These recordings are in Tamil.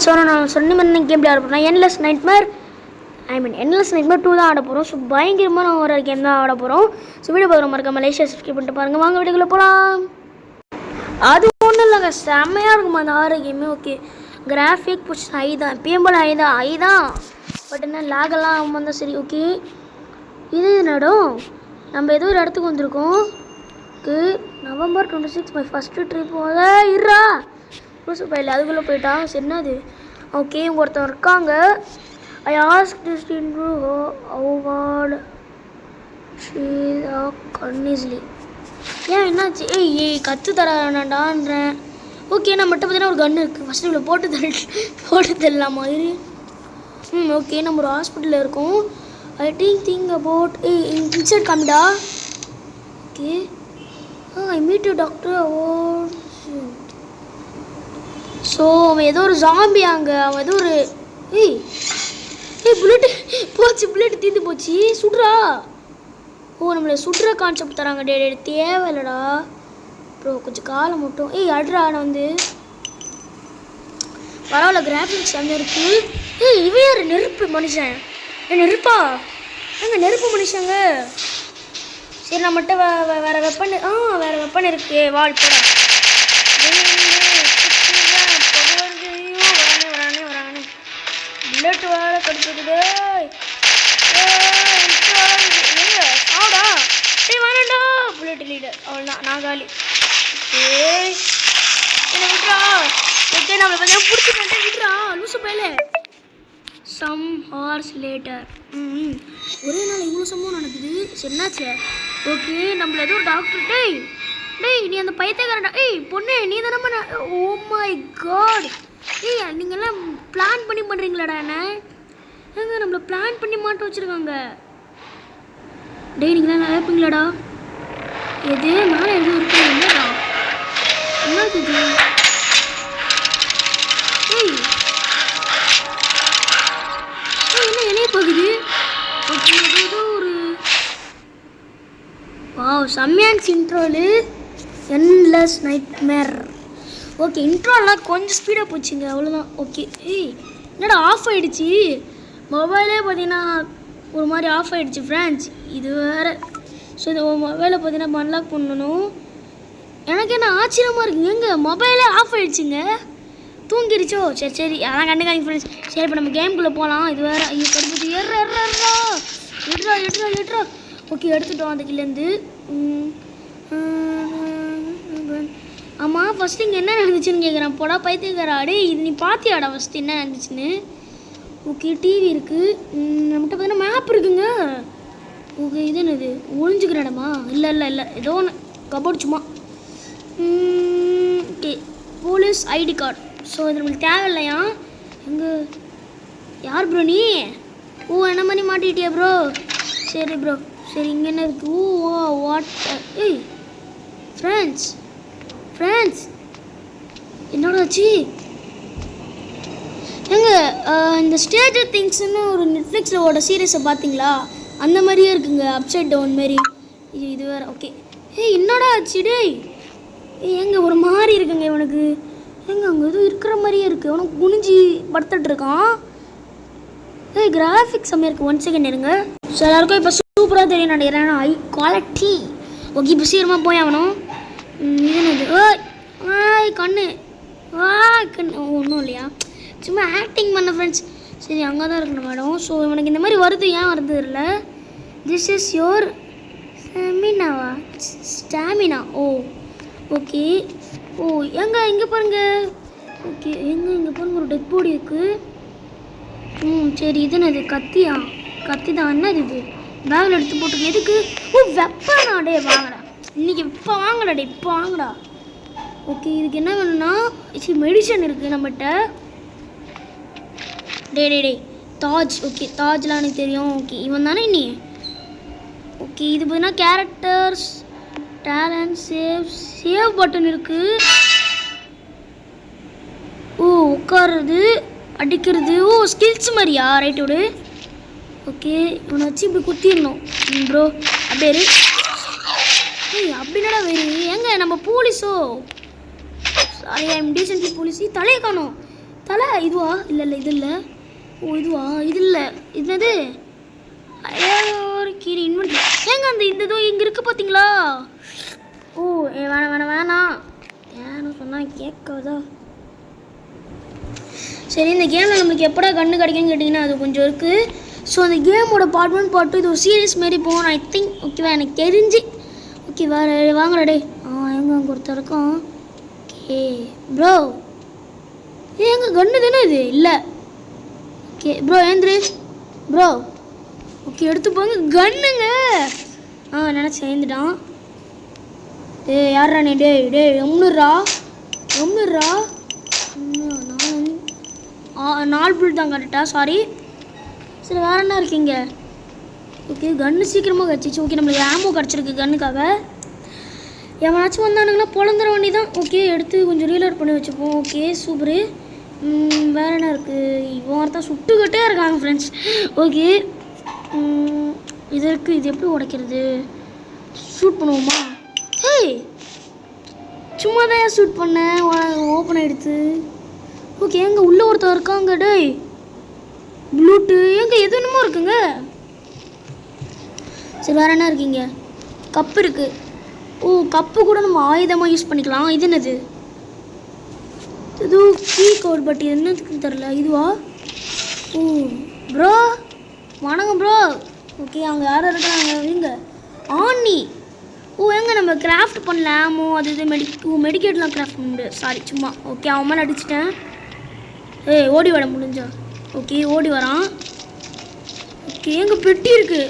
ஸோ நான் சொன்ன மாதிரி கேம் ஆட போகிறேன். என்லெஸ் நைட்மேர் 2 தான் ஆட போகிறோம். ஸோ பயங்கரமான ஒரு கேம் தான் ஆட போகிறோம். ஸோ வீடியோ பார்க்குற மறக்க மலேசியா சப்ஸ்கிரைப் பண்ணிட்டு பாருங்கள். வாங்க வீடியோக்குள்ளே போகலாம். அது ஒன்றும் இல்லைங்க, செம்மையாக இருக்குமா அந்த ஆறு game. Okay, graphic push high தான், பிஎம்போல் ஹை தான். பட் என்ன லேகெல்லாம் வந்தால் சரி. ஓகே, இது நடம் நம்ம ஏதோ ஒரு இடத்துக்கு வந்திருக்கோம். Okay, November 26 my first trip போத இருறா லூசு பையில் அதுக்குள்ளே போயிட்டா. சரி என்னது? ஓகே, இவங்க ஒருத்தர் இருக்காங்க. I ask this intro award concisely. ஏன் என்னாச்சு? ஏய் கற்று தரானாடான்றேன். ஓகே, நம்மகிட்ட பார்த்தீங்கன்னா ஒரு கன்று இருக்குது. ஃபஸ்ட்டு இவ்வளோ போட்டு தரலாமா இரு. ஓகே, நம்ம ஒரு ஹாஸ்பிட்டலில் இருக்கோம். ஐ திங்க் அபவுட் இன்சைட் காமிடா. Okay, I meet you doctor. So அவன் ஏதோ ஒரு ஜாம்பியாங்க. அவன் ஏதோ ஒரு புல்லட்டு போச்சு, புல்லட்டு தீர்ந்து போச்சு. சுடுறா. நம்மளை சுடுற கான்செப்ட் தராங்க. தேவையில்லடா ப்ரோ, கொஞ்சம் காலம் மட்டும். அடுறா. நான் வந்து பரவாயில்ல, கிராஃபிக்ஸ் அங்கே இருக்கு. இவன் யார்? நெருப்பு மனுஷன். நெருப்பா? எங்க நெருப்பு மனுஷங்க. சரி, நம்மகிட்ட வேற வெப்பன் வேற வெப்பன் இருக்கு. வால் போட புல்லட் வேற கடிச்சிருக்குது. சாடா. வேணாண்டா. புல்லட் லீடர் அவ்வளோதான், நான் காலி. என்ன விட்றா. ஓகே, நம்மளை பார்த்தா பிடிச்சிட்டு விட்றா லூசு பையில. Some hours later. ஒரே நாள் இவ்வளோ சம்பவம் நடக்குது. சரினாச்சு. ஓகே, நம்மள ஏதோ ஒரு டாக்டர். டேய் நீ அந்த பைத்தியக்காரன்டா. பொண்ணு நீ தானே. Oh my God. நீங்கள்லாம் பிளான் பண்ணி பண்ணுறீங்களாடா? என்ன நம்மளை பிளான் பண்ணி மாட்ட வச்சுருக்காங்க. நீங்கள் தான் நினைப்பீங்களாடா? எது நான் எதுவும் இருக்கேன். என்னடா என்னது இது? என்ன இணைய போகுது? ஏதோ ஒரு செம்மையான இன்ட்ரோலு என்லெஸ் நைட்மேர். ஓகே, இன்ட்ரோலாம் கொஞ்சம் ஸ்பீடாக போச்சுங்க, அவ்வளோதான். ஓகே, என்னடா ஆஃப் ஆகிடுச்சு மொபைலே பார்த்தீங்கன்னா. ஒரு மாதிரி ஆஃப் ஆகிடுச்சு ஃப்ரெண்ட்ஸ், இது வேறு. ஸோ இந்த மொபைலை பார்த்தீங்கன்னா அன்லாக் பண்ணணும். எனக்கு என்ன ஆச்சரியமாக இருக்குங்க, எங்கள் மொபைலே ஆஃப் ஆகிடுச்சுங்க. தூங்கிடுச்சோ? சரி அதான் கண்டுக்காதீங்க ஃப்ரெண்ட்ஸ். சரி, இப்போ நம்ம கேமுக்குள்ளே போகலாம். இது வேறு. ஐயோ கடுப்பு. எட்ரா. ஓகே, எடுத்துட்டோம் அந்த கீழேருந்து. ஆமாம், ஃபஸ்ட்டு இங்கே என்ன நடந்துச்சுன்னு கேட்குறேன். போடா பைத்தியக்காரா. இது நீ பார்த்தியாடா ஃபஸ்ட்டு என்ன நடந்துச்சுன்னு? ஓகே, டிவி இருக்குது. நம்மகிட்ட பார்த்தீங்கன்னா மேப் இருக்குங்க. ஓகே, இது என்னது? ஒழிஞ்சுக்கிற இடமா? இல்லை ஏதோ ஒன்று கபோர்டு சும்மா. Okay, police ID card. So இது நம்மளுக்கு தேவையில்லையா? எங்கே யார் ப்ரோ நீ? என்ன பண்ணி மாட்டிட்டியா ப்ரோ? சரி ப்ரோ. சரி, இங்கே என்ன இருக்குது? வாட்டர். ஃப்ரெண்ட்ஸ் என்னோட ஆச்சு? இந்த ஸ்டேஞ்சர் திங்ஸ்ன்னு ஒரு நெட்ஃப்ளிக்ஸில் ஓட சீரியஸை பார்த்தீங்களா? அந்த மாதிரியே இருக்குங்க, அப்சைட் டவுன் மாரி. இது வேறு. ஓகே, என்னடா ஆச்சு? எங்கே ஒரு மாதிரி இருக்குங்க இவனுக்கு. அங்கே எதுவும் இருக்கிற மாதிரியே இருக்குது. அவனுக்கு குனிஞ்சி படுத்துட்டு இருக்கான். கிராஃபிக்ஸ் செம்மையாக இருக்குது. 1 செகண்ட் இருங்க. ஸோ எல்லாருக்கும் இப்போ சூப்பராக தெரியும் நினைக்கிறேன். High quality. ஓகே, இப்போ சீக்கிரமாக போய் ஆகணும். இது கண்ணு ஒன்றும் இல்லையா, சும்மா ஆக்டிங் பண்ண ஃப்ரெண்ட்ஸ். சரி, அங்கே தான் இருக்கணும் மேடம். ஸோ இவனுக்கு இந்த மாதிரி வருது, ஏன் வருது இல்லை. This is your stamina. Okay. இங்கே பாருங்க. ஓகே, இங்கே பாருங்க, ஒரு டெட் பாடி இருக்குது. சரி, இது என்னது? கத்தி தான். என்னது இது? பேக்கில் எடுத்து போட்டுருக்கு. எதுக்கு? வெப்பனா? வாங்கடா இன்னைக்கு. இப்போ வாங்கடா. ஓகே, இதுக்கு என்ன வேணும்னா மெடிசன் இருக்குது நம்மகிட்ட. தாஜ். ஓகே, தாஜ்லாம் எனக்கு தெரியும். ஓகே, இவன் தானே நீ? ஓகே, இது பார்த்தீங்கன்னா கேரக்டர்ஸ், டேலண்ட், சேவ் பட்டன் இருக்குது. உட்காருறது, அடிக்கிறது. ஸ்கில்ஸ் மாதிரியா? ரைட் விடு. ஓகே, இவனை வச்சு இப்படி குத்திடணும் ப்ரோ. அப்படியே அப்படின்னடா வேறு. நம்ம போலீஸோ? Sorry, I am decently police. தலையை காணும். தலை இதுவா? இல்லை இல்லை இது இல்லை. ஓ இதுவா? இது இல்லை. இது ஒரு கீரை இன்வென்ட்ரி. ஏங்க அந்த இந்த இதோ இங்கே இருக்குது பார்த்தீங்களா? ஓ வேணாம் வேணாம் வேணாம். ஏன்னு சொன்னால் கேட்காதா? சரி, இந்த கேமில் நம்மளுக்கு எப்படா கன்று கிடைக்குன்னு கேட்டிங்கன்னா அது கொஞ்சம் இருக்குது. ஸோ அந்த கேமோட பார்ட் 1 பார்ட் 2 இது ஒரு சீரியஸ் மாரி போகணும் ஐ திங்க். ஓகேவா? எனக்கு தெரிஞ்சு. ஓகே வேறு வாங்கடா டே. எங்கே அங்கே ஒருத்தர் இருக்கான். ஓகே ப்ரோ, ஏங்க கன்று தானே இது? இல்லை. ஓகே ப்ரோ ஏந்திரு ப்ரோ. ஓகே எடுத்து போங்க கன்னுங்க. நினச்சேன் ஏந்துட்டான். யாரா நீ? டே எம்னுரா 4 புல் தான் கரெக்டாக. சாரி. சரி வேறு என்ன இருக்கீங்க? ஓகே கன்று சீக்கிரமாக கிடச்சிச்சு. ஓகே நம்மளுக்கு ஆமோ கிடச்சிருக்கு கன்னுக்காக. எவனாச்சும் வந்தானுங்கன்னா பொழந்துற வண்டி தான். ஓகே எடுத்து கொஞ்சம் ரீலோட் பண்ணி வச்சுப்போம். Okay super. வேறு என்ன இருக்குது? இவன் ஒருத்தான் சுட்டுக்கிட்டே இருக்காங்க ஃப்ரெண்ட்ஸ். ஓகே இது இருக்குது. இது எப்படி உடைக்கிறது? ஷூட் பண்ணுவோமா? ஹேய் சும்மா தான் ஷூட் பண்ணேன். ஓப்பன் ஆகிடுச்சு. ஓகே எங்கே உள்ளே ஒருத்தர் இருக்காங்க. டேய் ப்ளூட்டு எங்கே எது என்னமோ இருக்குங்க. சரி வேறு என்ன இருக்கீங்க? கப்பு இருக்குது. ஓ கப்பு கூட நம்ம ஆயுதமாக யூஸ் பண்ணிக்கலாம். இது என்னது? இது கீ கோட் பட் என்னதுக்குன்னு தெரில. இதுவா? ஓ ப்ரோ வணக்கம் ப்ரோ. ஓகே அங்கே யாரும் இருக்கிறாங்க? இங்க ஆனி. ஓ எங்க நம்ம கிராஃப்ட் பண்ணலாமோ? அது இது மெடிக்கேட்லாம் கிராஃப்ட் பண்ணு. சாரி சும்மா. ஓகே அவன் மேலே அடிச்சிட்டேன். ஓடி வர முடிஞ்சா? ஓகே ஓடி வரான். ஓகே எங்கே பெட்டி இருக்குது.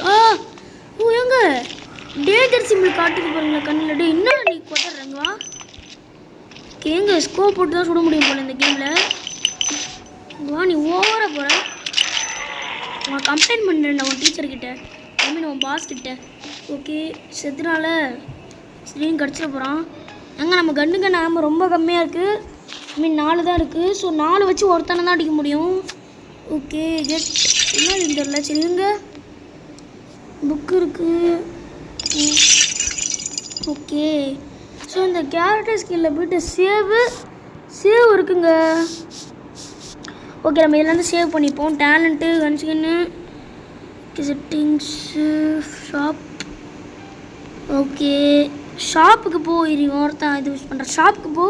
ஓ எங்க டேஞ்சர் சிம்பிள் காட்டுக்கு பாருங்களா கண்ணில். டே என்ன நீ கொட்டுறங்களா? ஓகே எங்க ஸ்கோப் போட்டு தான் சுட முடியும் போல இந்த கேமில். வா நீ ஓவராக போகிற. உன் கம்ப்ளைண்ட் பண்ணுறேன் உன் டீச்சர்கிட்ட, ஐ மீன் உன் பாஸ் கிட்ட. ஓகே செத்துனால சரின்னு கிடச்சிட போகிறான். எங்கே நம்ம கண்ணுக்கு நாம ரொம்ப கம்மியாக இருக்குது. ஐ மீன் 4 தான் இருக்குது. ஸோ 4 வச்சு ஒருத்தனை தான் அடிக்க முடியும். ஓகே கெட் என்ன இது தெரியல. சரி இங்கே புக்கு இருக்குது. ஓகே ஸோ இந்த கேரக்டர் ஸ்கில்லில் போய்ட்டு சேவ் இருக்குங்க. ஓகே நம்ம இதெல்லாம் சேவ் பண்ணிப்போம். டேலண்ட்டு கன்ஸ்கின்னு செட்டிங்ஸு ஷாப். ஓகே ஷாப்புக்கு போ. ஒருத்தான் இது யூஸ் பண்ணுற ஷாப்புக்கு போ.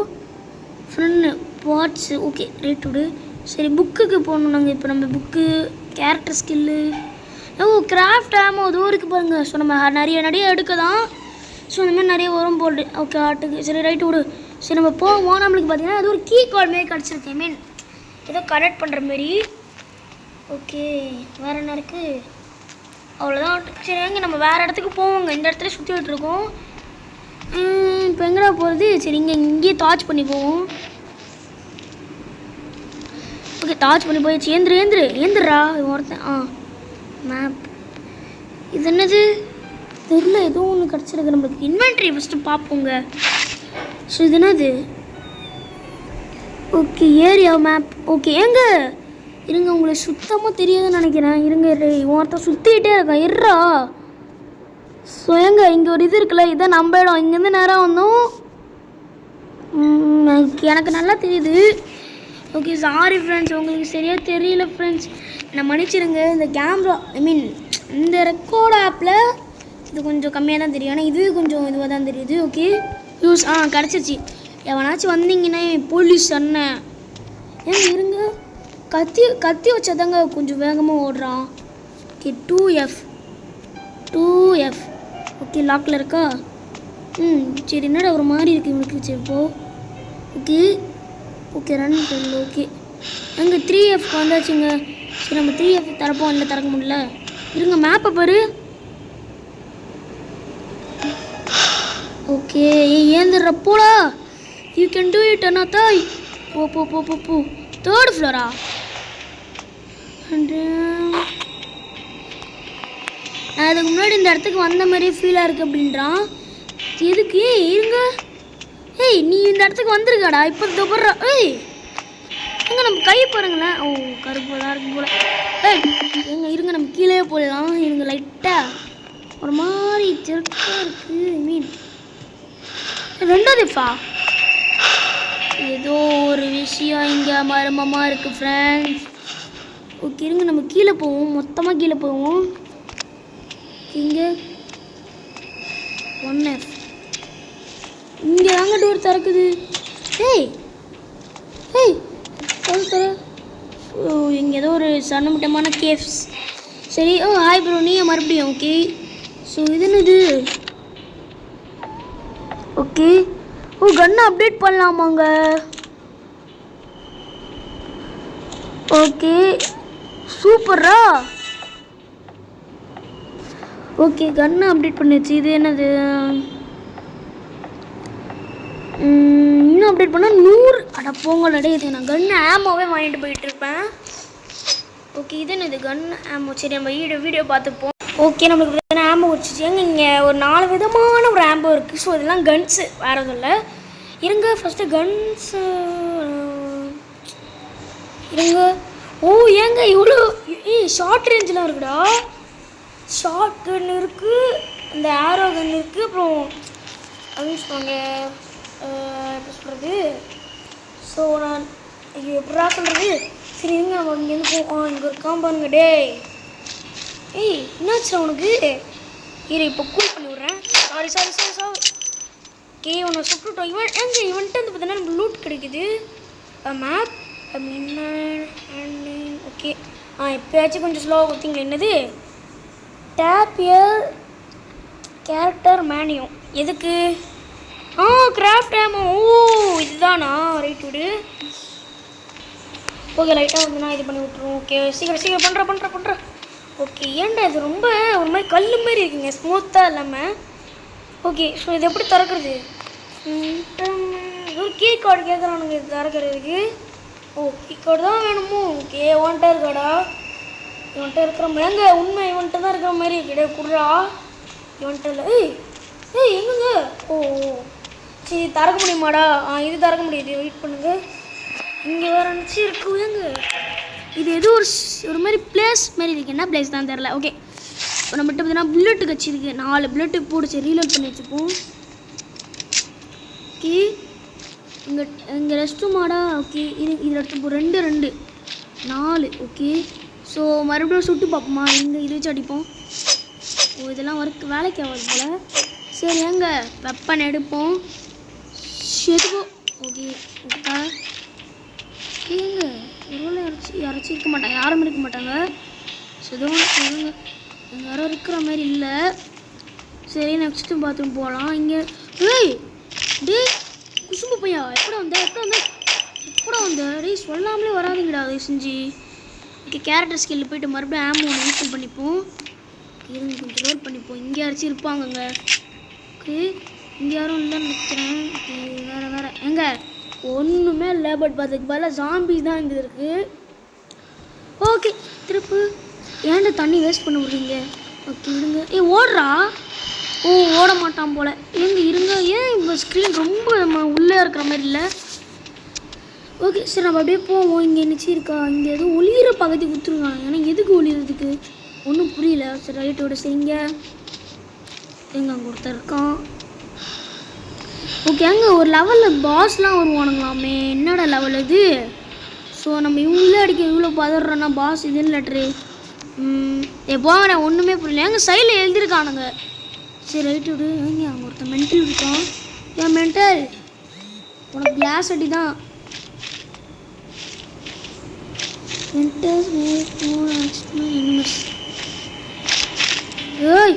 Friend parts. ஓகே ரேட் விடு. சரி புக்குக்கு போகணும் நாங்கள். இப்போ நம்ம புக்கு கேரக்டர் ஸ்கில்லு கிராஃப்ட் ஆமோ அதுவும் இருக்குது பாருங்கள். ஸோ நம்ம நிறைய எடுக்க தான். ஸோ இந்த மாதிரி நிறைய வரும் போல்டு. ஓகே ஆட்டுக்கு. சரி ரைட்டு விடு. சரி நம்ம போவோம். நம்மளுக்கு பார்த்தீங்கன்னா அது ஒரு கீ கார்டு மாரி கிடச்சிருக்கு. ஐ மீன் ஏதோ கனெக்ட் பண்ணுற மாரி. ஓகே வேறு என்ன இருக்குது? அவ்வளோதான். சரி எங்கே நம்ம வேறு இடத்துக்கு போவோங்க. இந்த இடத்துல சுற்றிட்டு இருக்கோம். இப்போ எங்கடா போகிறது? சரி இங்கேயே டார்ச் பண்ணி போவோம். ஓகே டார்ச் பண்ணி போயிடுச்சு. ஏந்திரா ஒருத்தன். மேப் இது என்னது தெரியல. ஏதோ ஒன்று கிடச்சிருக்கு நம்மளுக்கு. Inventory first பார்ப்போங்க. ஸோ இது என்னது? Okay area map. ஓகே ஏங்க இருங்க உங்களுக்கு சுத்தமாக தெரியாதுன்னு நினைக்கிறேன். இருங்க ஒருத்தன் சுற்றிக்கிட்டே இருக்கான். இருறா. ஸோ ஏங்க இங்கே ஒரு இது இருக்குல்ல, இதான் நம்ம இடம். இங்கேருந்து நேராக வந்தோம். எனக்கு நல்லா தெரியுது. ஓகே சாரி ஃப்ரெண்ட்ஸ், உங்களுக்கு சரியாக தெரியல ஃப்ரெண்ட்ஸ், நான் மன்னிச்சிடுங்க. இந்த கேமரா ஐ மீன் இந்த ரெக்கார்ட் ஆப்பில் இது கொஞ்சம் கம்மியாக தான் தெரியும். ஆனால் இது கொஞ்சம் இதுவாக தான் தெரியுது. ஓகே யூஸ் கிடச்சிருச்சு. எவனாச்சும் வந்தீங்கன்னா போலீஸ் அண்ணன் ஏங்க இருங்க. கத்தி வச்சாதாங்க கொஞ்சம் வேகமாக ஓடுறான். ஓகே 2F ஓகே லாக்கில் இருக்கா? சரி என்னடா ஒரு மாதிரி இருக்குது இவனுக்கு. சரி போ. ஓகே ரன் பண்ணல. ஓகே அங்கே 3F வந்தாச்சுங்க. சரி நம்ம 3F திறப்போம். இல்லை திறக்க முடியல. இருங்க மேப்பை பாரு. ஓகே ஏந்திரப்போடா. யூ கேன் டூ இட் அண்ணா தாய். போ 3rd ஃப்ளோரா? நான் அதுக்கு முன்னாடி இந்த இடத்துக்கு வந்த மாதிரியே ஃபீலாக இருக்குது அப்படின்றான். எதுக்கு இருங்க. நீ இந்த இடத்துக்கு வந்திருக்காடா இப்போ தொப்படுறா. எங்க நம்ம கை பாருங்களேன். கருப்பெல்லாம் இருக்கும் போல. எங்க இருங்க நம்ம கீழே போடலாம். இருங்க லைட்டாக ஒரு மாதிரி ஜெர்க்காக இருக்குது. ஐ மீன் 2வது எஃபா ஏதோ ஒரு விஷயம் இங்கே மர்மமாக இருக்குது ஃப்ரெண்ட்ஸ். ஓகே இருங்க, நம்ம கீழே போவோம், மொத்தமாக கீழே போவோம். இங்கே 1F இங்கே தாங்க டோர் திறக்குது. ஏய் ஏய் தர இங்கே ஏதோ ஒரு சன்னமுட்டமான கேவ்ஸ். சரி, ஹாய் ப்ரோ, நீ மறுபடியும் ஓகே. ஸோ இது என்னது? ஓகே, கன்னை அப்டேட் பண்ணலாமாங்க? ஓகே சூப்பரா. ஓகே கன்னை அப்டேட் பண்ணிடுச்சு. இது என்னது? இன்னும் அப்டேட் பண்ணால் 100. அட போங்களடே, இது நான் கன்னு ஆமோவே வாங்கிட்டு போயிட்டு இருப்பேன். ஓகே இது என்னது? கன் ஆமோ. சரி நம்ம வீடியோ பார்த்துப்போம். ஓகே நம்மளுக்கு ஆம்போ வச்சுச்சு. இங்கே ஒரு 4 விதமான ஒரு ஆம்போ இருக்குது. ஸோ இதெல்லாம் கன்ஸு, வேறு எதுவும் இல்லை. இருங்க ஃபஸ்ட்டு கன்ஸு இருங்க. ஏங்க இவ்வளோ ஷார்ட் ரேஞ்செலாம் இருக்குடா. ஷார்ட் கன் இருக்குது, இந்த ஆரோ கன் இருக்குது, அப்புறம் அதுவும் சொல்லுவாங்க எப்படி சொல்கிறது. ஸோ நான் எப்படா சொல்கிறது. சரி இருங்க நம்ம இங்கேருந்து போவோம். இங்கே ஒரு காம்பாருங்க. டேய் என்னாச்சு உனக்கு? இப்போ கூல் பண்ணி விட்றேன். சாரி. ஓகே உன்னை சுட்டுட்டோம். இவன்ட்டு வந்து பார்த்தீங்கன்னா நம்ம லூட் கிடைக்குது. Map okay. இப்போயாச்சும் கொஞ்சம் ஸ்லோவாக கொடுத்தீங்களா? என்னது? டேப் இயர் கேரக்டர் மேனியோ. எதுக்கு? கிராஃப்ட் ஆமோ. இதுதானா? ரைட் விடு. ஓகே லைட்டாக வந்து நான் இது பண்ணி விட்ருவோம். ஓகே சீக்கிரம் பண்ணுறேன். ஓகே ஏன்டா இது ரொம்ப ஒரு மாதிரி கல் மாதிரி இருக்குங்க, ஸ்மூத்தாக இல்லாமல். ஓகே ஸோ இது எப்படி திறக்கிறது? ஒரு கீ கார்டு கேட்குறானுங்க இது திறக்கிறதுக்கு. கீ கார்டு தான் வேணுமோ? ஓகே இவன்ட்ட இருக்காடா. இவன்ட்ட இருக்கிற மாதிரி உண்மை இவன்ட்ட தான் இருக்கிற மாதிரி கிடையாது. குடுறா இவன்ட்ட இல்லை. எங்கங்க? சரி திறக்க முடியுமாடா? இது திறக்க முடியுது. வெயிட் பண்ணுங்க. இங்கே வேறு நினச்சி இருக்கு. ஏங்க இது ஏதோ ஒரு மாதிரி பிளேஸ் மாதிரி இருக்குது. என்ன பிளேஸ் தான் தெரில. ஓகே இப்போ நம்மகிட்ட பார்த்தீங்கன்னா புல்லெட்டு கட்சிருக்கு. 4 புல்லெட்டு போட்டு ரீலோட் பண்ணி வச்சுப்போம். ஓகே இங்கே ரெஸ்ட் ரூமாடா. ஓகே இதில் எடுத்துப்போம். 2 4. ஓகே ஸோ மறுபடியும் சுட்டு பார்ப்போமா? இங்கே இது வச்சு அடிப்போம். இதெல்லாம் வேலைக்கு ஆகாது போல். சரி ஏங்க வெப்பன் எடுப்போம். எடுப்போம். ஓகே ஏங்க ஒருவேளை யாராச்சும் இருக்க மாட்டாங்க, யாரும் இருக்க மாட்டாங்க. ஸோ சொல்லுங்க எங்கள் யாரும் இருக்கிற மாதிரி இல்லை. சரி நெக்ஸ்ட்டு பாத்ரூம் போகலாம். இங்கே டே குசும்பு பையா எப்படா வந்த டே சொல்லாமலே வராதுங்கடா அதை செஞ்சு. ஓகே கேரக்டர் ஸ்கில் போய்ட்டு மறுபடியும் ஆமோ ஒன்று இன்ஸ்டால் பண்ணிப்போம். இருங்க கொஞ்சம் ரோல் பண்ணிப்போம். இங்கே யாராச்சும் இருப்பாங்கங்க. ஓகே இங்கே யாரும் இல்லைன்னு நினைக்கிறேன். ஓகே வேறு எங்க ஒன்றுமே இல்லை. பட் அதுக்கு பதிலாக ஜாம்பிஸ் தான் இங்கே இருக்குது. ஓகே திருப்பு ஏன்டா தண்ணி வேஸ்ட் பண்ண விட்றீங்க? ஓகே இருங்க. ஓடுறா. ஓட மாட்டான் போல். இருங்க ஏன் இப்போ ஸ்க்ரீன் ரொம்ப உள்ளே இருக்கிற மாதிரி இல்லை? ஓகே சரி நம்ம அப்படியே போவோம். இங்கே என்னச்சு இருக்கா? இங்கே எதுவும் ஒளிகிற பகுதி கொடுத்துருக்காங்க. ஏன்னா எதுக்கு ஒளிகிறதுக்கு ஒன்றும் புரியல. சரி ரைட்டோட சரிங்க. அங்கே ஒருத்தர் இருக்கான். ஓகே அங்கே ஒரு லெவலில் பாஸ்லாம் வருவானுங்களாமே. என்னடா லெவல் இது? ஸோ நம்ம இவங்களே அடிக்க இவ்வளோ பதறோன்னா பாஸ் இதுன்னு லெட்ரு போங்க. ஒன்றுமே புரியல. எங்கள் சைடில் எழுதியிருக்கானுங்க. சரி ரைட்டு விடு. அங்கே ஒருத்தன் மென்டல் இருக்கான். ஏன் மென்டல் உனக்கு கிளாஸ் அடி தான். ஏய்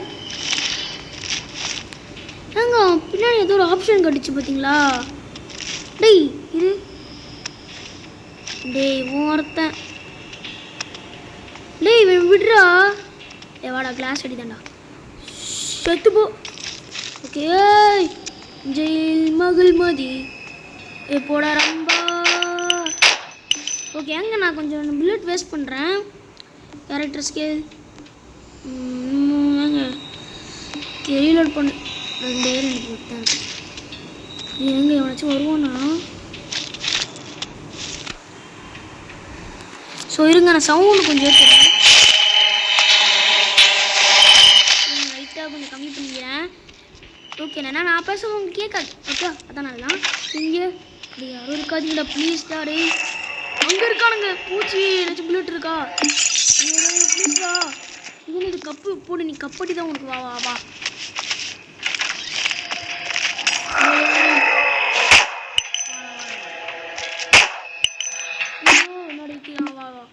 ஏங்க பின்னாடி ஏதோ ஒரு ஆப்ஷன் கட்டிச்சு பார்த்தீங்களா? டேய் இது ஒருத்தன். டேய் விடுறா. வாடா கிளாஸ் அடிதாண்டா. செத்து போ. ஓகே ஜெயில் மகள் மதி போடா ரம்பா. ஓகே அங்கே நான் கொஞ்சம் புல்லட் வேஸ்ட் பண்ணுறேன். கேரக்டர் ஸ்கில் ரீலோட் பண்ணு. 2 எனக்கு கொடுத்தேன். எங்கே எவனாச்சும் வருவானா? ஸோ இருங்க நான் சவுண்டு கொஞ்சம் ஏற்றுறேன். லைட்டாக கொஞ்சம் கம்மி பண்ணிக்கிறேன். ஓகே நான் பேச உங்களுக்கு கேட்காது. ஓகே அதான் நல்லா. இங்கே யாரும் இருக்காதீங்கடா ப்ளீஸ்டா. டே அங்கே இருக்கானுங்க. பூச்சி ஏதாச்சும் புல்லட் இருக்கா? ப்ளீஸ்டா. இது கப்பு போடு. நீ கப்படி தான் உனக்கு. வா வா வா. வா வா.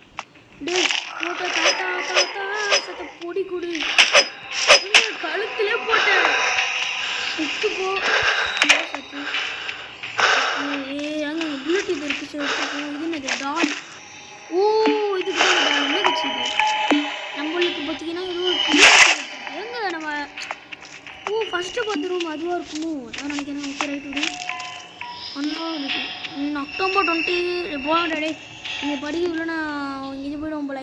டே போட்ட தாத்தா தாத்தா சத்த பொடி கொடு. கழுத்திலே போட்டேன். சுத்து போ சத்து. அங்கே புல்லட் இது இருக்கு. சரி எடுத்துப்போ. இது என்னது டால்? ஓ இதுக்கு தான் டால். என்ன கட்சி இது? நம்மளுக்கு பார்த்தீங்கன்னா ஏதோ எங்க நம்ம ஓ ஃபஸ்ட்டு பார்த்து ரூம் அதுவாக இருக்குமோ அதான் நினைக்கிறேன். ஓகே ரைட் விடு. அக்டோபர் 20 போடே. இந்த படிக்கக்குள்ள நான் இது போய்டும் போல.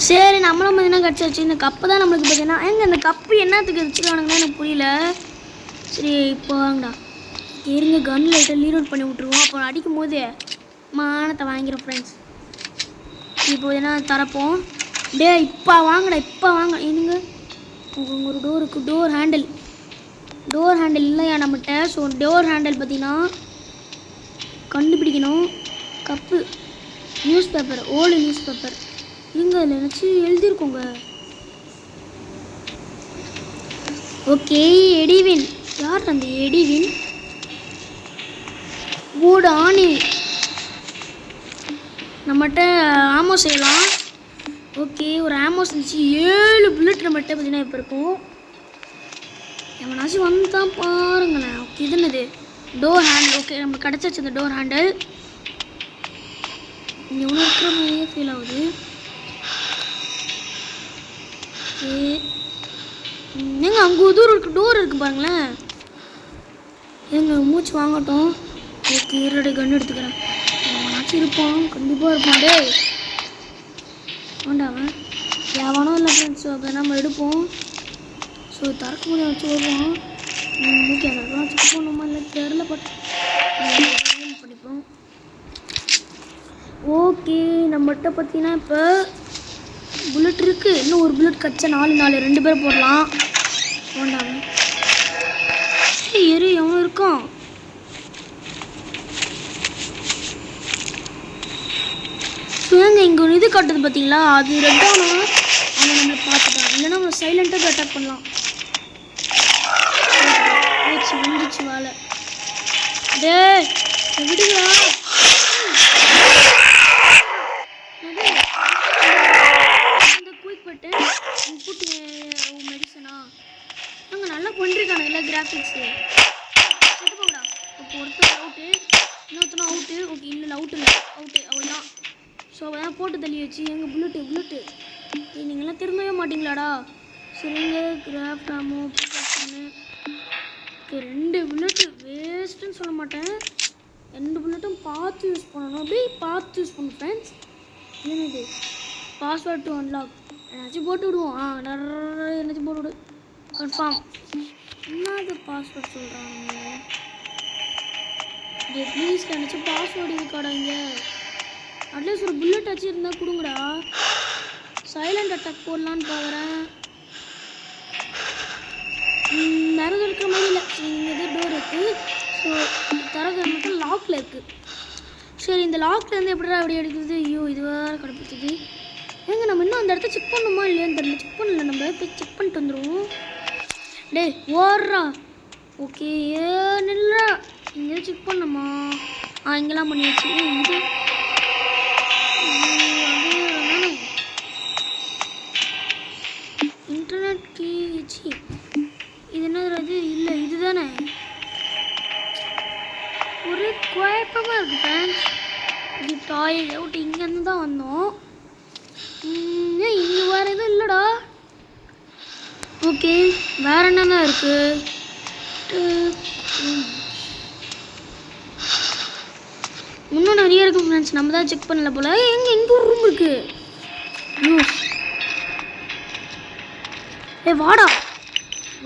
சரி நம்மளும் பார்த்தீங்கன்னா கிடச்சாச்சு. இந்த கப்பு தான் நம்மளுக்கு பார்த்தீங்கன்னா எங்க இந்த கப்பு என்னத்துக்கு வச்சுருக்கானுங்கன்னா எனக்கு புரியல. சரி இப்போ வாங்கடா. இருங்க கன் லைட்டை லீரோட் பண்ணி விட்ருவோம். அப்போ அடிக்கும் போது மானத்தை வாங்கிடும் ஃப்ரெண்ட்ஸ். இப்போ என்ன தரப்போம். டே இப்போ வாங்கடா. இப்போ வாங்க. என்னங்க உங்கள் ஒரு டோர் இருக்குது. டோர் ஹேண்டில் இல்லையா நம்மகிட்ட? ஸோ டோர் ஹேண்டில் பார்த்தீங்கன்னா கண்டுபிடிக்கணும். Cup news paper, old news paper இங்கே அதில் நினச்சி எழுதியிருக்கோங்க. ஓகே எடிவின். யார் அந்த எடிவின்? ஓடு ஆணி. நம்மகிட்ட ஆமோ செய்யலாம். ஓகே ஒரு ஆமோஸ் இருந்துச்சு. 7 புல்லட் நம்மகிட்ட பார்த்தீங்கன்னா இப்போ இருக்கும். எவனாச்சும் வந்து தான் பாருங்களேன். ஓகே இது என்னது? Door handle. ஓகே நம்ம கிடச்சாச்சு இந்த டோர் ஹேண்டில். இங்கே ஒன்று இருக்கிற மாதிரியே ஃபீல் ஆகுது. ஓகே ஏங்க அங்கே டோர் இருக்குது பாருங்களேன். ஏங்க மூச்சு வாங்கட்டும். ஓகே இரடு கன்று எடுத்துக்கிறேன். எவனாச்சும் இருப்பான். கண்டிப்பாக இருப்பான். டே வேண்டாவன் எவனோ இல்லை ஃப்ரெண்ட்ஸ். அப்போ நம்ம எடுப்போம். ஸோ திறக்க முடியும் வச்சு வருவோம். ஓகே அதெல்லாம் செக் பண்ணணுமா இல்லை தெரில பட் படிப்போம். ஓகே நம்மகிட்ட பார்த்தீங்கன்னா இப்போ புல்லட் இருக்குது. இன்னும் ஒரு புல்லட் கச்சா 4 2 பேர் போடலாம். வேண்டாம் எரு எவனும் இருக்கான். ஏங்க இங்கே ஒரு இது காட்டுது பார்த்தீங்களா? அது ரெட்டானா அவன் நம்மளை பார்த்துட்டான். இல்லைன்னா நம்ம சைலண்ட்டாக அட்டாக் பண்ணலாம். வந்துச்சு வாழை. டே விடுங்களா. இந்த குயிக் பட்டு புட்டு மெடிசனா அங்கே நல்லா பண்ணிருக்கானு இல்லை கிராஃபிக்ஸு. செத்து போகடா. இப்போ ஒருத்தர் அவுட்டு, இன்னொருத்தனும் அவுட்டு. ஓகே இல்லை அவுட்டு அவ்வளோதான். ஸோ அதான் போட்டு தள்ளி வச்சு எங்கள் புல்லட்டு நீங்கள்லாம் திரும்பவே மாட்டிங்களாடா. சரிங்க கிராஃப்ட் ஆமோ பண்ணு. ஓகே 2 புல்லட்டு வேஸ்ட்டுன்னு சொல்ல மாட்டேன். 2 புல்லட்டும் பார்த்து யூஸ் பண்ணணும். அப்படியே பார்த்து யூஸ் பண்ணணும் ஃப்ரெண்ட்ஸ். என்னது பாஸ்வேர்ட் டு அன்லாக் என்னாச்சும் போட்டு விடுவோம். நிறைய என்னாச்சும் போட்டு விடு. கன்ஃபார்ம் என்னது பாஸ்வேர்ட் சொல்கிறாங்க. ப்ளீஸ் நினச்சி பாஸ்வேர்டு இருக்காடா இங்கே. அட்லீஸ்ட் ஒரு புல்லட் வச்சு இருந்தால் கொடுங்கடா. சைலண்ட் அட்டாக் போடலான்னு பார்க்குறேன். நிறைய இருக்கிற மாதிரி இல்லை. இங்கே எதாவது டோர் இருக்குது. ஸோ தரது மட்டும் லாக்கில் இருக்குது. சரி இந்த லாக்லேருந்து எப்படிடா அப்படி எடுக்குது? ஐயோ இது வேறு கிடப்பிச்சுது. ஏங்க நம்ம இன்னும் அந்த இடத்த செக் பண்ணணுமா இல்லையான்னு தெரியல. செக் பண்ணல. நம்ம போய் செக் பண்ணிட்டு வந்துடுவோம். டே ஓடுறா. ஓகே நில்றா. இங்கே செக் பண்ணணுமா? இங்கெல்லாம் பண்ணியாச்சு. இது இன்டர்நெட் கீ வச்சு இது என்னது? இல்லை இதுதானே. ஒரு குழப்பமாக இருக்குது ஃப்ரெண்ட்ஸ். இது டாய்லெட் அவுட். இங்கேருந்து தான் வந்தோம். இங்கே வேறு எதுவும் இல்லைடா. ஓகே வேறு என்னென்ன இருக்குது? இன்னும் நிறைய இருக்குது ஃப்ரெண்ட்ஸ். நம்ம தான் செக் பண்ணல போல். எங்கே ஒரு ரூம் இருக்குது. நியூஸ்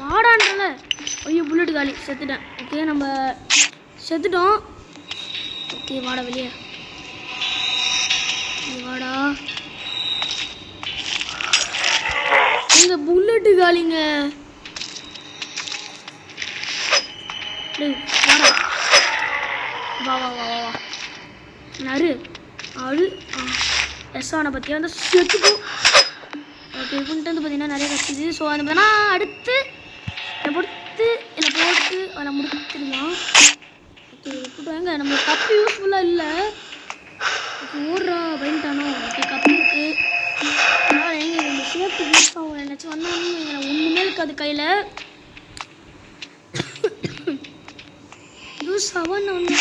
வாடான்றல. ஐயோ புல்லட் காலி. செத்துட்டேன். ஓகே நம்ம செத்துட்டோம். ஓகே வாடா வெளியே வாடா. எங்க புல்லட்டு காலிங்க. வாடா வா ப்ளஸ் ஆன பற்றி வந்து செத்துக்கும். ஓகே இப்போன்ட்டு வந்து பார்த்தீங்கன்னா நிறைய கற்றுது. ஸோ அது பார்த்தீங்கன்னா அடுத்து இதை பொறுத்து இதை போட்டு அதை முடிச்சிடலாம். ஓகே போட்டுவாங்க. நம்ம கப்பு யூஸ்ஃபுல்லாக இல்லை. ஓகே ஓடுறா பயன்ட்டானோ. ஓகே கப்பு இருக்குது. எங்கே இந்த சேஃப்டி யூஸ் ஆகும். என்னாச்சும் வந்தாலும் எங்களை ஒன்றுமே இருக்காது கையில் யூஸ் ஆகும். வந்து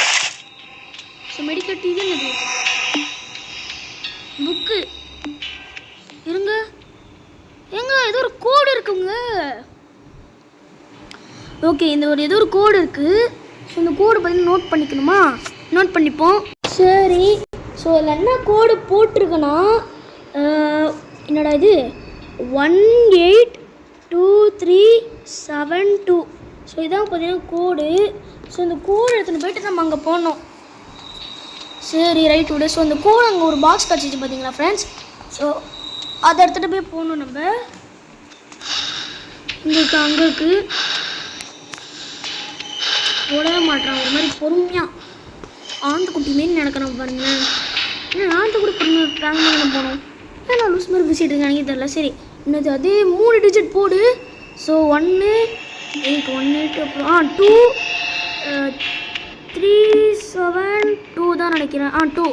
ஸோ மெடிக்கல் இது என்னது புக்கு இருங்க. எங்க ஏதோ ஒரு கோடு இருக்குங்க. ஓகே இந்த ஒரு ஏதோ ஒரு கோடு இருக்குது. ஸோ இந்த கோடு பார்த்தீங்கன்னா நோட் பண்ணிக்கணுமா? நோட் பண்ணிப்போம். சரி ஸோ அதில் என்ன கோடு போட்டிருக்குன்னா என்னடா இது 182372. ஸோ இதான் பார்த்தீங்கன்னா கோடு. ஸோ இந்த கோடு எடுத்துகிட்டு போயிட்டு நம்ம அங்கே போனோம். சரி ரைட் விடு. ஸோ அந்த கோடு அங்கே ஒரு பாக்ஸ் கிடச்சிச்சு பார்த்தீங்களா ஃப்ரெண்ட்ஸ். ஸோ அதை எடுத்துகிட்டு போய் போகணும். நம்ம இங்கே அங்கே இருக்குது. போடவே மாட்டேறான். ஒரு மாதிரி பொறுமையாக ஆந்துக்குட்டி மாரி நடக்கணும் பாருங்களேன். ஏன்னா ஆந்துக்குட்டி பொறுமையாக ட்ராங் பண்ண போகணும். ஏன்னா லூஸ் மாதிரி விசிட்டு இருக்காங்க தெரியல. சரி இன்னது அதே 3 டிஜிட் போடு. ஸோ 18 அப்புறம் 2372 தான் நினைக்கிறேன். 2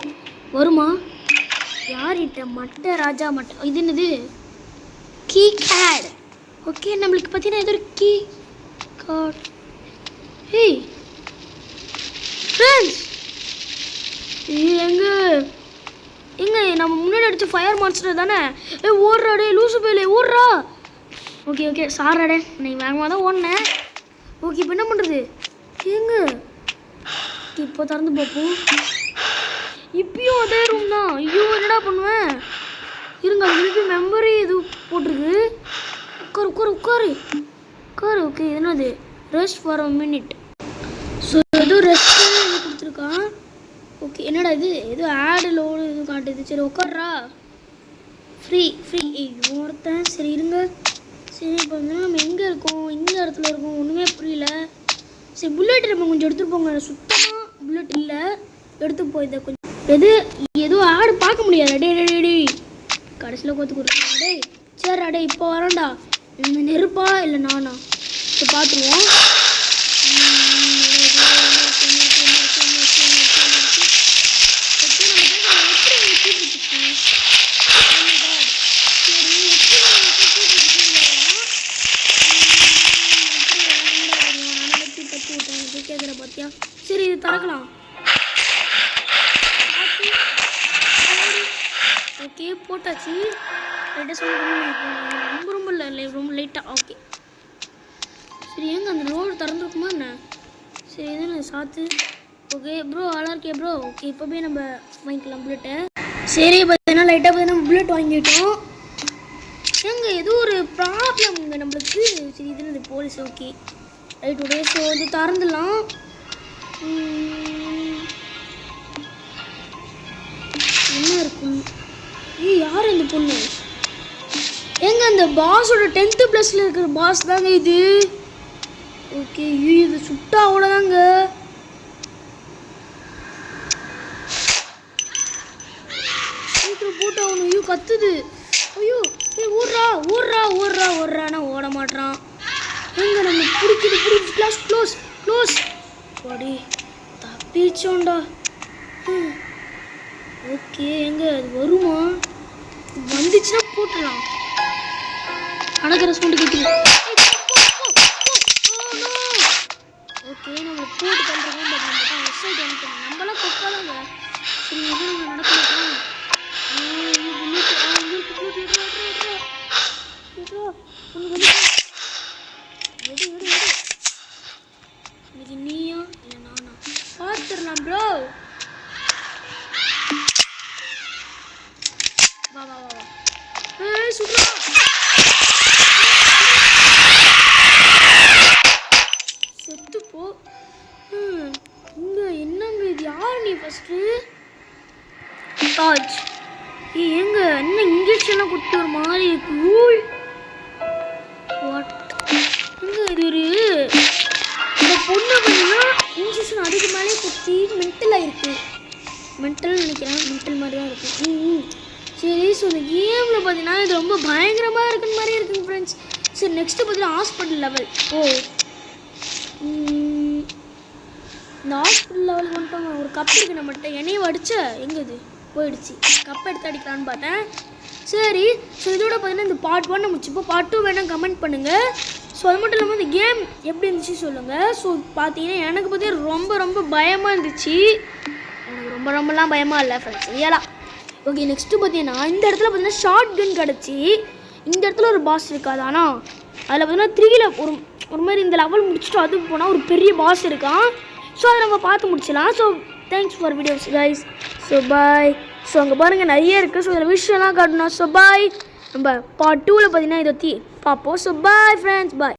வருமா? யார்கிட்ட மட்டை ராஜா மட்டை. இது என்னது கீ கேட். ஓகே நம்மளுக்கு பார்த்தீங்கன்னா இது ஒரு கீ கார்டு. ஏய் ஃப்ரெண்ட்ஸ் எங்க நம்ம முன்னாடி அடிச்ச ஃபயர் மான்ஸ்டர் தானே? ஓடுறாடே லூசு போயிலே ஓடுறா. ஓகே ஓகே சாராடே நீ வேகமாக தான் ஓடினேன். ஓகே இப்போ என்ன பண்ணுறது? எங்க இப்போ திறந்து பார்ப்போம். இப்பயும் அதே ரூம் தான். ஐயோ என்னடா பண்ணுவேன்? இருங்க அது திருப்பி மெமரி இது போட்டிருக்கு. உட்காரு உட்காரு உட்காரு உட்காரு. ஓகே இது என்னது rest for a minute. So எதுவும் ரெஸ்ட் கொடுத்துருக்கான். ஓகே என்னடா இது ஏதோ ஆடு லோடு இது காட்டுது. சரி உட்கார்றா ஃப்ரீ ஒருத்தன். சரி இருங்க. சரி இப்போ வந்து நம்ம எங்கே இருக்கோம்? இந்த இடத்துல இருக்கோம். ஒன்றுமே புரியல. சரி புல்லட் நம்ம கொஞ்சம் எடுத்துகிட்டு போங்க. சுத்தமாக புல்லட் இல்லை. எடுத்து போயிதை கொஞ்சம் ஏதோ ஆடு பார்க்க முடியாது. டே கடைசியில் கோத்து கொடுக்குறாங்க. டே சரிடா டே இப்போ வரேன்டா. இந்த நெருப்பா இல்லை நானா? இப்போ பார்த்துருவோம். கேட்குற பார்த்தியா? சரி இது திறக்கலாம். ஓகே போட்டாச்சு. லைட்டாக சொல்லி ரொம்ப இல்லை ரொம்ப லைட்டாக. ஓகே சரி எங்க அந்த ரோடு திறந்துருக்குமா என்ன? சரி தானே சாத்து. ஓகே ப்ரோ ஆளாக இருக்கே ப்ரோ. ஓகே இப்போவே நம்ம வாங்கிக்கலாம் புல்லட்டை. சரி பார்த்தீங்கன்னா லைட்டாக பார்த்தீங்கன்னா நம்ம புல்லட் வாங்கிட்டோம். எங்க ஏதோ ஒரு ப்ராப்ளம் இங்கே நம்மளுக்கு. சரி இதுன்னு போலீஸ். ஓகே ரைட் உடே. ஸோ வந்து திறந்துடலாம். என்ன இருக்கும்? யார் இந்த பொண்ணு? எங்க அந்த பாஸோட 10th ப்ளஸில் இருக்கிற பாஸ் தாங்க இது. ஓகே இது சுட்டா அவ்வளோதாங்க. சீக்கிரம் போட்டு ஆகணும். ஐயோ கத்துது. ஐயோ ஓடுறானா ஓட மாட்டான். எங்க நம்ம பிடிக்குது க்ளோஸ் படி தப்பிச்சோண்டா. ஓகே எங்க அது வருமா? வந்துச்சுன்னா போட்டுடலாம். நடக்கிற சவுண்டு கேட்குது. ஓகே நம்மளை போட்டு தள்ளுறோம். பட் நம்ம தான் வெப்சைட் அனுப்பணும். நம்மளாம் கொக்காதாங்க. சரி எங்கே நம்ம நடக்க மாட்டோம். இது நீயா இல்லை நானா? பார்த்துடலாம் ப்ரோ. வா சுடுறா. செத்து போ. இங்க என்னங்க இது? யார் நீ ஃபர்ஸ்ட்டு? தாஜ். ஏங்க என்ன இன்ஜெக்ஷன்லாம் கொடுத்து ஒரு மாதிரி இருக்கு. வாட் எங்க இது ஒரு இந்த பொண்ணு பார்த்தீங்கன்னா இன்ஜெக்ஷன் அதுக்கு மேலே குத்தி மென்டலாக இருக்குது. மென்டல் நினைக்கிறேன். மென்டல் மாதிரி தான் இருக்குது. ஸோ இந்த கேமில் பார்த்தீங்கன்னா இது ரொம்ப பயங்கரமாக இருக்குன்னு மாதிரி இருக்குங்க ஃப்ரெண்ட்ஸ். சரி நெக்ஸ்ட்டு பார்த்தீங்கன்னா ஹாஸ்பிட்டல் லெவல். இந்த ஹாஸ்பிட்டல் லெவலுக்கு வந்துட்டோம். ஒரு கப் இருக்குது நம்மகிட்ட. எண்ணெயை அடிச்ச எங்கே இது போயிடுச்சு. கப் எடுத்து அடிக்கலான்னு பார்த்தேன். சரி ஸோ இதோட பார்த்தீங்கன்னா இந்த பார்ட் 1 முடிச்சு. இப்போ பார்ட் 2 வேணால் கமெண்ட் பண்ணுங்கள். ஸோ அது மட்டும் இல்லாமல் இந்த கேம் எப்படி இருந்துச்சு சொல்லுங்கள். ஸோ பார்த்தீங்கன்னா எனக்கு பார்த்தீங்கன்னா ரொம்ப ரொம்ப பயமாக இருந்துச்சு. எனக்கு ரொம்பலாம் பயமாக இல்லை ஃப்ரெண்ட்ஸ், ரியலா. ஓகே நெக்ஸ்ட்டு பார்த்தீங்கன்னா இந்த இடத்துல பார்த்தீங்கன்னா ஷார்ட் கன் கிடச்சி. இந்த இடத்துல ஒரு பாஸ் இருக்காது. ஆனால் அதில் பார்த்தீங்கன்னா 3ல ஒரு மாதிரி இந்த லெவல் முடிச்சுட்டு அதுக்கு போனால் ஒரு பெரிய பாஸ் இருக்கான். ஸோ அதை நம்ம பார்த்து முடிச்சிடலாம். So thanks for videos guys. So bye. So அங்கே பாருங்கள் நிறைய இருக்குது. ஸோ இதில் விஷயம்லாம் காட்டணும். So bye. நம்ம பார்ட் 2ல் பார்த்தீங்கன்னா இதை பார்ப்போம். ஸோ பாய் ஃப்ரெண்ட்ஸ், பாய்.